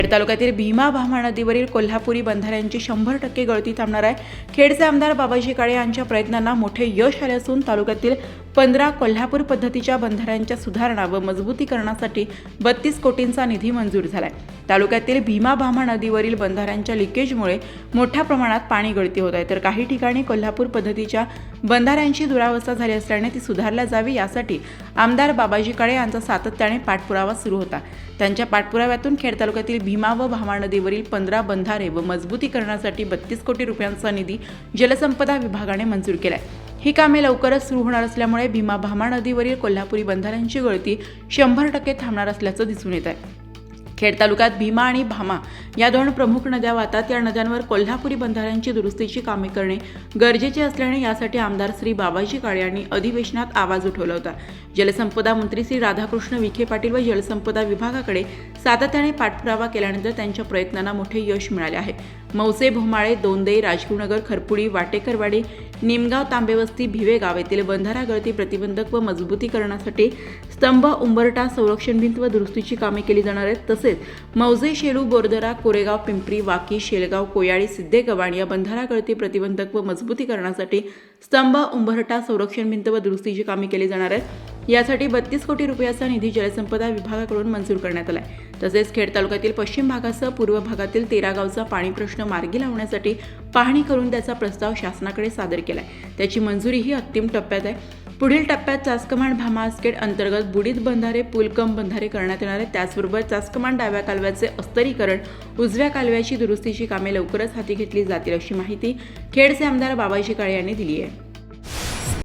खेड तालुक्यातील भीमा भामा नदीवरील कोल्हापुरी बंधाऱ्यांची 100% गळती थांबणार आहे। खेडचे आमदार बाबाजी काळे यांच्या प्रयत्नांना मोठे यश आले असून तालुक्यातील 15 कोल्हापूर पद्धतीच्या बंधाऱ्यांच्या सुधारणा व मजबूतीकरणासाठी 32 कोटींचा निधी मंजूर झालाय। तालुक्यातील भीमा भामा नदीवरील बंधाऱ्यांच्या लिकेजमुळे मोठ्या प्रमाणात पाणी गळती होत आहे, तर काही ठिकाणी कोल्हापूर पद्धतीच्या बंधाऱ्यांची दुरावस्था झाली असल्याने ती सुधारल्या जावी यासाठी आमदार बाबाजी काळे यांचा सातत्याने पाठपुरावा सुरू होता। त्यांच्या पाठपुराव्यातून खेड तालुक्यातील भीमा व भामा नदीवरील 15 बंधारे व मजबूतीकरणासाठी 32 कोटी रुपयांचा निधी जलसंपदा विभागाने मंजूर केलाय। ही कामे लवकरच सुरू होणार असल्यामुळे भीमा भामा नदीवरील कोल्हापुरी बंधाऱ्यांची गळती 100% थांबणार असल्याचं दिसून येत आहे। खेड तालुक्यात भीमा आणि भामा या दोन प्रमुख नद्या वाहतात। या नद्यांवर कोल्हापुरी बंधाऱ्यांची दुरुस्तीची कामे करणे गरजेचे असल्याने यासाठी आमदार श्री बाबाजी काळे यांनी अधिवेशनात आवाज उठवला होता। जलसंपदा मंत्री श्री राधाकृष्ण विखे पाटील व जलसंपदा विभागाकडे सातत्याने पाठपुरावा केल्यानंतर त्यांच्या प्रयत्नांना मोठे यश मिळाले आहे। मौसे, भोमाळे, दोंदे, राजगुरुनगर, खरपुडी, वाटेकरवाडी, निमगाव, तांबेवस्ती, भिवे गाव येथील बंधारा गळती प्रतिबंधक व मजबूतीकरणासाठी स्तंभ, उंबरठा, संरक्षण भिंत व दुरुस्तीची कामे केली जाणार आहेत। तसेच मौजे, शेलू, बोरदरा, कोरेगाव, पिंपरी, वाकी, शेलगाव, कोयाळी, सिद्धेगव्हाण या बंधारा गळती प्रतिबंधक व मजबूतीकरणासाठी स्तंभ, उंबरठा, संरक्षण भिंत व दुरुस्तीची कामे केली जाणार आहेत। यासाठी 32 कोटी रुपयाचा निधी जलसंपदा विभागाकडून मंजूर करण्यात आला आहे। तसेच खेड तालुक्यातील पश्चिम भागासह पूर्व भागातील 13 गावचा पाणी प्रश्न मार्गी लावण्यासाठी पाहणी करून त्याचा प्रस्ताव शासनाकडे सादर केला आहे। त्याची मंजुरीही अंतिम टप्प्यात आहे। पुढील टप्प्यात चासकमांड भामा आसखेड अंतर्गत बुडीत बंधारे, पुलकम बंधारे करण्यात येणार आहेत। त्याचबरोबर चासकमांड डाव्या कालव्याचे अस्तरीकरण, उजव्या कालव्याची दुरुस्तीची कामे लवकरच हाती घेतली जातील अशी माहिती खेडचे आमदार बाबाजी काळे यांनी दिली आहे।